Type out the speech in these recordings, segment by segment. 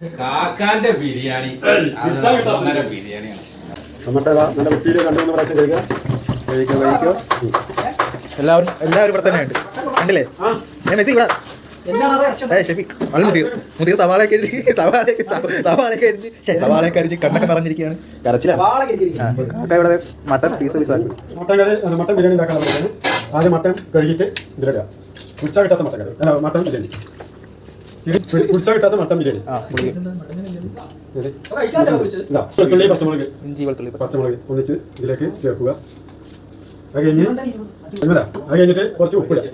കാക്കാന്റെ ബിരിയാണി ബിരിയാണിയാണ്. നമ്മുടെ നല്ല വൃത്തിയിൽ 2-3 പ്രാവശ്യം കഴിക്കുക. എല്ലാവരും ഇവിടെ തന്നെ ഉണ്ട്. കണ്ടില്ലേ ഞാൻ മെസ്സി ഇവിടെ മുതിർ സവാളയൊക്കെ അരിഞ്ഞ് കണ്ണൊക്കെ നിറഞ്ഞിരിക്കുകയാണ്. കരച്ചിലാണ്. കാക്ക ഇവിടെ മട്ടൻ പീസ് പീസാക്കി മട്ടൻ ബിരിയാണി ഉണ്ടാക്കാൻ ആദ്യം മട്ടൻ കഴുകിയിട്ട് ഇതിലിടുക. കുച്ച കിട്ടാത്ത മട്ടൻ കറി അല്ല മട്ടൻ ബിരിയാണി കുച്ച കിട്ടാത്ത മട്ടൻ ബിരിയാണി. വെളുത്തുള്ളി പച്ചമുളക് ഇഞ്ചി വെളുത്തുള്ളി പച്ചമുളക് ഒന്നിച്ച് ഇതിലേക്ക് ചേർക്കുക. അത് കഴിഞ്ഞിട്ട് കുറച്ച് ഉപ്പിടുക.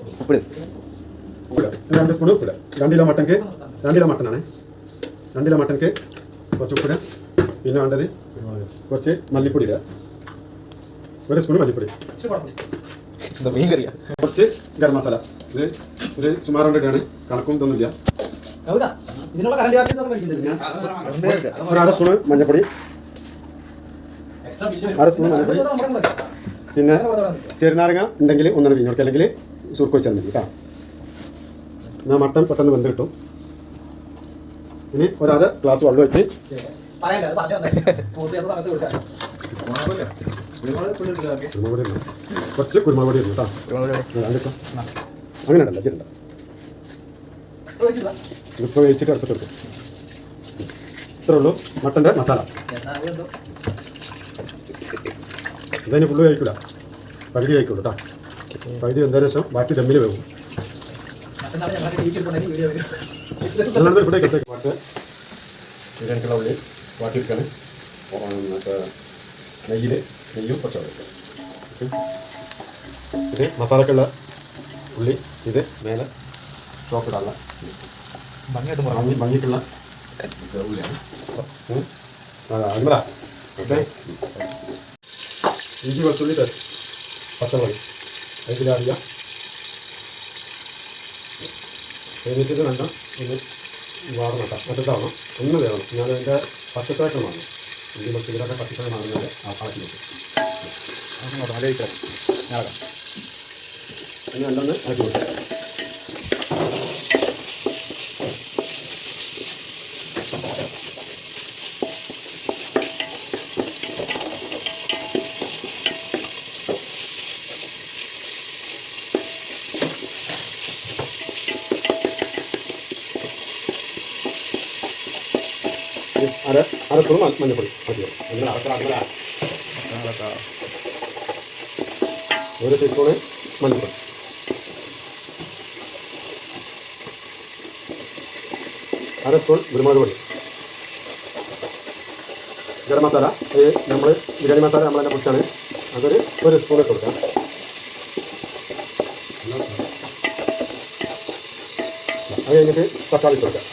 2 സ്പൂൺ ഉപ്പിടുക. 2 കിലോ മട്ടൻക്ക് 2 കിലോ മട്ടനാണ്. 2 കിലോ മട്ടൻക്ക് കുറച്ച് ഉപ്പിടുക. പിന്നെ വേണ്ടത് കുറച്ച് മല്ലിപ്പൊടി ഇടുക. 1 സ്പൂൺ മല്ലിപ്പൊടി. മീൻ കറിയാ. കുറച്ച് ഗരം മസാല. ഇത് ഒരു സുമാർ കൊണ്ടിട്ടാണ്, കണക്കും തോന്നില്ല. 1/2 സ്പൂൺ മഞ്ഞപ്പൊടി. 1/2 സ്പൂൺ മഞ്ഞപ്പൊടി. പിന്നെ ചെറുനാരങ്ങ ഉണ്ടെങ്കിൽ 1 പിഴിഞ്ഞ് കൊടുക്കുക, അല്ലെങ്കിൽ സുർക്ക വെച്ചാൽ മതി കേട്ടോ. എന്നാൽ മട്ടൻ പെട്ടെന്ന് വെന്ത് കിട്ടും. ഇനി 1/2 ഗ്ലാസ് വെള്ളം വെച്ച് കുറച്ച് കുരുമുളക് പൊടി ഇടും കേട്ടോ. അങ്ങനെ ഉണ്ടല്ലോ ചിരണ്ട ഇതിപ്പോൾ വേവിച്ചിട്ട് അടുത്തിട്ട് എടുക്കും. ഇത്രേ ഉള്ളൂ മട്ടൻ്റെ മസാല. ഇതിന് ഫുള്ള് കഴിക്കില്ല, പകുതി കഴിക്കുള്ളൂ കേട്ടോ. പകുതി വെന്തതിന് ശേഷം ബാക്കി ദമ്മിൽ വേവും. ഇവിടെ ബിരിയാണിക്കുള്ള ഉള്ളി വാട്ടിയെടുക്കാണ്. മറ്റേ നെയ്യും കുറച്ച് എടുക്കുക. ഇത് മസാലക്കുള്ള ഉള്ളി, ഇത് മേലെ ചോപ്പിടാനുള്ള ഭംഗിക്കുള്ള ഉള്ളിയാണ്. ഓക്കെ. ഇഞ്ചി വെളുത്തുള്ളി പച്ചമുളക് അതിലറിയാം. കഴിഞ്ഞിട്ട് വേണ്ട ഒന്ന് വാടണം കേട്ടോ. മറ്റത്താവണം, ഒന്ന് വേണം. ഞാൻ അതിൻ്റെ പച്ചത്തായിട്ട് വാങ്ങും. ഇഞ്ചി വെളുത്തുള്ളിയുടെ പച്ചത്തായി വാങ്ങുന്നത് ആ പാട്ടി വെക്കും. ഇനി നല്ലൊന്ന് ആക്കി കൊടുക്കും. അര സ്പൂൺ മഞ്ഞപ്പൊടി മതി. 1 ടീസ്പൂണ് മഞ്ഞൾപ്പൊടി. അര സ്പൂൺ കുരുമുളക് പൊടി. ഗരം മസാല നമ്മൾ ബിരിയാണി മസാല നമ്മൾ തന്നെ പൊടിച്ചാണ്. അതൊരു 1 സ്പൂൺ ഇട്ട് കൊടുക്കാം. അത് കഴിഞ്ഞിട്ട് തക്കാളി ഇട്ട് കൊടുക്കാം.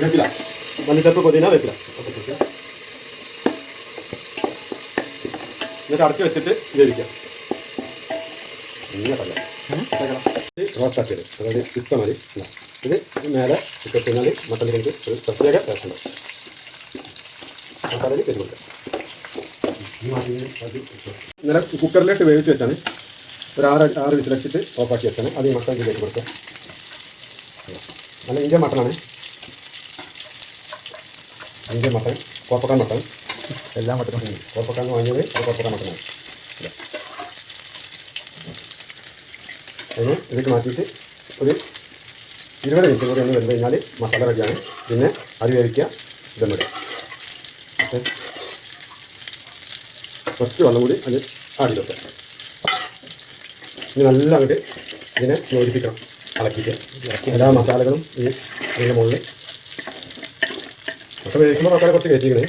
വേപ്പില, മല്ലിച്ചപ്പ്, പുതിന, വേപ്പില. എന്നിട്ട് അടച്ച് വെച്ചിട്ട് വേവിക്കാം. റോസ്റ്റ് ആക്കിയത്, അതായത് പിസ്ത മതി. ഇത് മേലെ ഇട്ട് കഴിഞ്ഞാൽ മട്ടൻ ബിരിയാണിക്ക് ഒരു പ്രത്യേക ടേസ്റ്റ് ഉണ്ടാവും. മസാലയിൽ കരി കൊടുക്കാം. ഇന്നലെ കുക്കറിലിട്ട് വേവിച്ച് വെച്ചാണ്. ഒരു 6 വിസിലടിച്ചിട്ട് ഓഫാക്കി വെച്ചാണ്. അത് ഈ മട്ടൻ ഇതിലേക്ക് കൊടുക്കാം. നല്ല ഇന്ത്യൻ മട്ടനാണ്. ഇന്ത്യൻ മട്ടൻ, കോപ്പക്കാൻ മട്ടൻ, എല്ലാം മട്ടനും. കോപ്പക്കാൻ വാങ്ങിയത് അത് കോപ്പക്കാൻ മട്ടനാണ്. അതിന് ഇതിലേക്ക് മാറ്റിയിട്ട് ഒരു 20 മിനിറ്റ് കൂടി ഒന്ന് വെന്ത് കഴിഞ്ഞാൽ മസാല റെഡിയാണ്. പിന്നെ അരി വേവിക്കുക, ദമ്മിടുക. ഓക്കെ. കുറച്ച് വെള്ളം കൂടി അത് ആടി വെക്കുക. ഇനി നല്ല അങ്ങോട്ട് ഇതിനെ യോജിപ്പിക്കണം, ഇളക്കിയിട്ട് എല്ലാ മസാലകളും ഇതിൻ്റെ മുകളിൽ. മട്ടൻ വേവിക്കുമ്പോൾ മസാല കുറച്ച് കയറ്റിക്കണേ.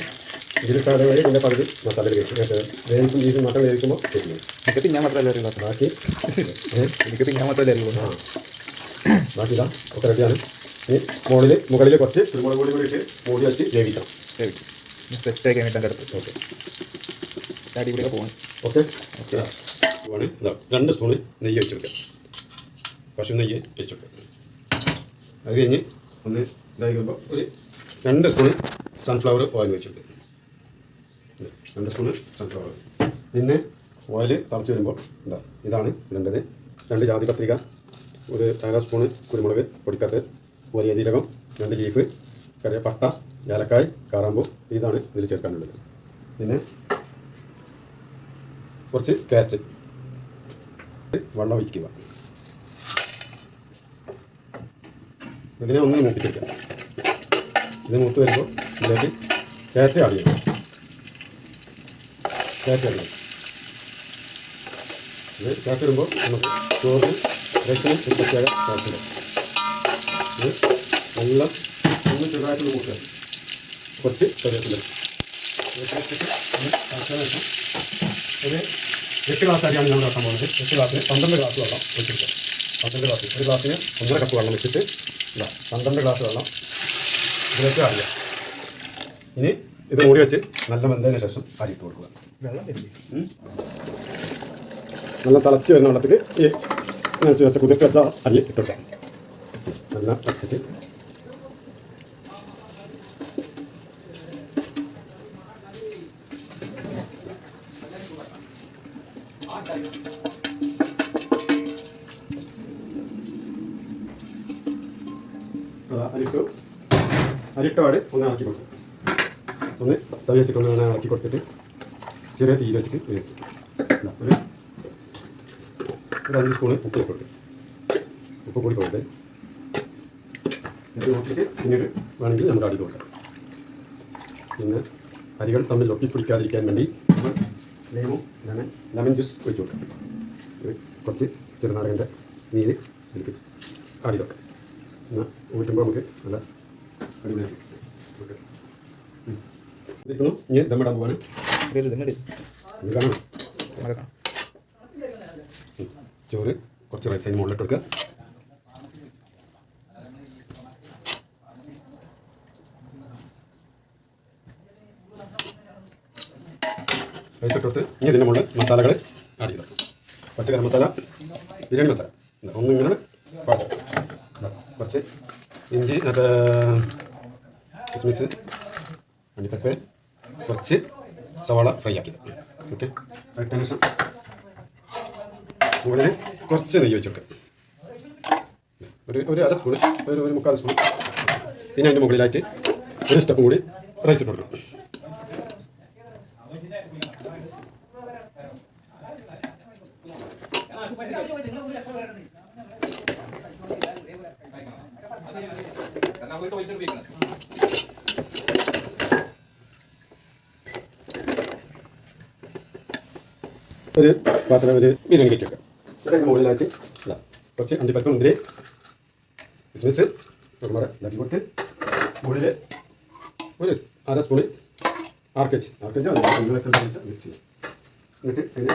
ഇതിലിട്ടാതെ വഴി ഇതിൻ്റെ പകുതി മസാലയിൽ കയറ്റി വേവിക്കും. ബീഫ് മട്ടൻ വേവിക്കുമ്പോൾ കയറ്റുന്നു. എനിക്ക് തിന്നാൻ മാത്രമല്ല ബാക്കി എനിക്ക് തിന്നാൻ മാത്രമല്ലേ അറിയുള്ളൂ. ബാക്കി ഇതാ ഒക്കെ റെഡിയാണ്. ഇനി മുകളിൽ കുറച്ച് കുരുമുളക് പൊടി കൂടി ഇട്ട് മൂടി വെച്ച് വേവിക്കണം. സെറ്റാക്കി കഴിഞ്ഞിട്ട് അടുത്ത്. ഓക്കെ. അടിപൊളിയൊക്കെ പോകണം. ഓക്കെ. ഓക്കെ. 2 സ്പൂണ് നെയ്യ് വെച്ചെടുക്കാം. പശു നെയ്യ് വെച്ചെടുക്കാം. അത് കഴിഞ്ഞ് ഒന്ന് ഇതായി കഴിയുമ്പോൾ ഒരു 2 സ്പൂൺ സൺഫ്ലവർ ഓയിൽ വെച്ചെടുക്കാം. 2 സ്പൂണ് സൺഫ്ലവർ. പിന്നെ ഓയിൽ തിളച്ച് വരുമ്പോൾ എന്താ ഇതാണ് ഇടേണ്ടത്. 2 ജാതി പത്രിക, ഒരു 1/2 സ്പൂണ് കുരുമുളക് പൊടിക്കാത്തത്, വലിയ ജീരകം, 2 ലീഫ്, പട്ട, ഏലക്കായ്, കാറാമ്പൂ, ഇതാണ് ഇതിൽ ചേർക്കാനുള്ളത്. പിന്നെ കുറച്ച് ക്യാരറ്റ്, വെള്ളം ഒഴിക്കുക. ഇതിനെ ഒന്ന് മൂപ്പിച്ചെടുക്കാം. ഇത് മൂത്ത് വരുമ്പോൾ ഇതിലേക്ക് ക്യാരറ്റ് ആഡ് ചെയ്യണം. ഇത് ക്യാരറ്റ് ഇടുമ്പോൾ നമുക്ക് ചോറിന് റൈസിന് ഒരു പ്രത്യേക ടേസ്റ്റ്. ഇത് വെള്ളം ഒന്ന് ചെറുതായിട്ട് മൂക്കുക. കുറച്ച് കറിവേപ്പില ഒരു 8 ഗ്ലാസ് അരിയാണ് നമ്മൾ വെക്കാൻ പോകുന്നത്. 8 ഗ്ലാസ്സിന് 12 ഗ്ലാസ് വെള്ളം ഒഴിച്ചെടുക്കുക. 12 ഗ്ലാസ്, ഒരു ഗ്ലാസ്സിന് 1.5 കപ്പ് വെള്ളം വെച്ചിട്ട് 12 ഗ്ലാസ് വെള്ളം ഇതിലേക്ക് അറിയാം. ഇനി ഇത് മൂടി വെച്ച് നല്ല വെന്തതിന് ശേഷം അരി ഇട്ട് കൊടുക്കുക. നല്ല തിളച്ച് വരുന്ന വെള്ളത്തിൽ ഈ നനച്ച് വെച്ച കുതിർത്ത് വെച്ച അരി ഇട്ടിട്ട് നല്ല തിളച്ചിട്ട് അരിട്ടപാട് ഒന്ന് ഇളക്കി കൊടുക്കും. ഒന്ന് തവി വെച്ചിട്ട് ഒന്ന് ഇളക്കി കൊടുത്തിട്ട് ചെറിയ തീയിൽ വെച്ചിട്ട് ഒരു 5 സ്പൂണ് ഉപ്പ് കൊടുക്കും. ഉപ്പ് കൂടി കൊടുത്ത് ഇത് നോക്കിയിട്ട് പിന്നീട് വേണമെങ്കിൽ നമുക്ക് അടി കൊടുക്കാം. പിന്നെ അരികൾ തമ്മിൽ ഒട്ടിപ്പിടിക്കാതിരിക്കാൻ വേണ്ടി നമ്മൾ ലെമൺ ജ്യൂസ് ഒഴിച്ച് കൊടുക്കാം. കുറച്ച് ചെറുനാരകൻ്റെ നീര് എനിക്ക് ആടി വെക്കാം. എന്നാൽ ഊറ്റുമ്പോൾ നമുക്ക് നല്ല അടിപൊളിയായിട്ട് ഓക്കെ ഇതിരിക്കുന്നു. ഇനി ദമ്മിടാൻ പോവാണ്. ഇത് കാണാം. ചോറ് കുറച്ച് റൈസ് അതിന് മുകളിലിട്ട് കൊടുക്കുക. റൈസ് ഇട്ട് കൊടുത്ത് ഇനി ഇതിൻ്റെ മുകളിൽ മസാലകൾ ആഡ് ചെയ്തു. പച്ചക്കറി മസാല, ബിരിയാണി മസാല ഒന്നിങ്ങനെ പാട്ട്, കുറച്ച് ഇഞ്ചി, കിസ്മിസ്, അണ്ടിപ്പരിപ്പ്, കുറച്ച് സവാള ഫ്രൈ ആക്കിയത്. ഓക്കെ, അതിന് ശേഷം മുകളിൽ കുറച്ച് നെയ്യ് വെച്ച് കൊടുക്കുക. ഒരു 1/2 സ്പൂണ്, ഒരു 3/4 സ്പൂൺ. പിന്നെ അതിൻ്റെ മുകളിലായിട്ട് ഒരു സ്റ്റെപ്പും കൂടി റൈസ് ഇട്ട് കൊടുക്കണം. ഒരു പാത്രം, ഒരു ബിരിയാണി കയറ്റി വെക്കാം. ഇവിടെ മുകളിലായിട്ട് കുറച്ച് അണ്ടിപ്പരിപ്പ്, മുന്തിരി, കിസ്മിസ് ഒരുപാട് ഇതാക്കി കൊടുത്ത് മുകളിൽ ഒരു 1/2 സ്പൂണ് ആർക്കേജ് വെച്ച് എന്നിട്ട് അതിന്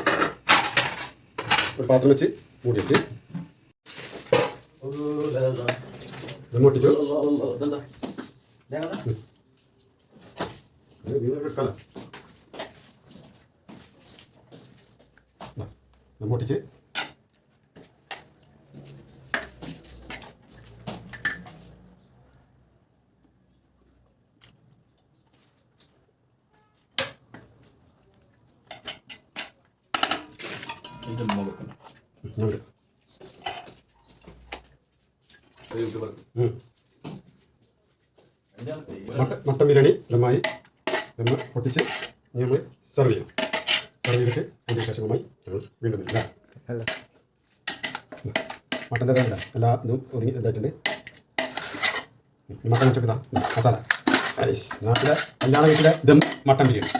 ഒരു പാത്രം വെച്ച് മൂടി വെച്ച് പൊട്ടിച്ചു. പൊട്ടിച്ച് മട്ടൻ ബിരിയാണി ദമ്മായി പൊട്ടിച്ച് നമ്മൾ സെർവ് ചെയ്യണം. സെർവ് ചെയ്തിട്ട് അതിൻ്റെ ശേഷമായി ഞങ്ങൾ വീണ്ടും വരില്ല. മട്ടൻ്റെ വേണ്ട എല്ലാ ഇതും ഒതുങ്ങി ഇതായിട്ടുണ്ട്. മട്ടൻ വെച്ചിട്ട് മസാല നാട്ടിലെ കല്യാണ വീട്ടിലെ ദം മട്ടൻ ബിരിയാണി,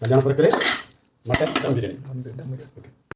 കല്യാണപ്പുരക്കിലെ മട്ടൻ ദം ബിരിയാണി. ഓക്കെ.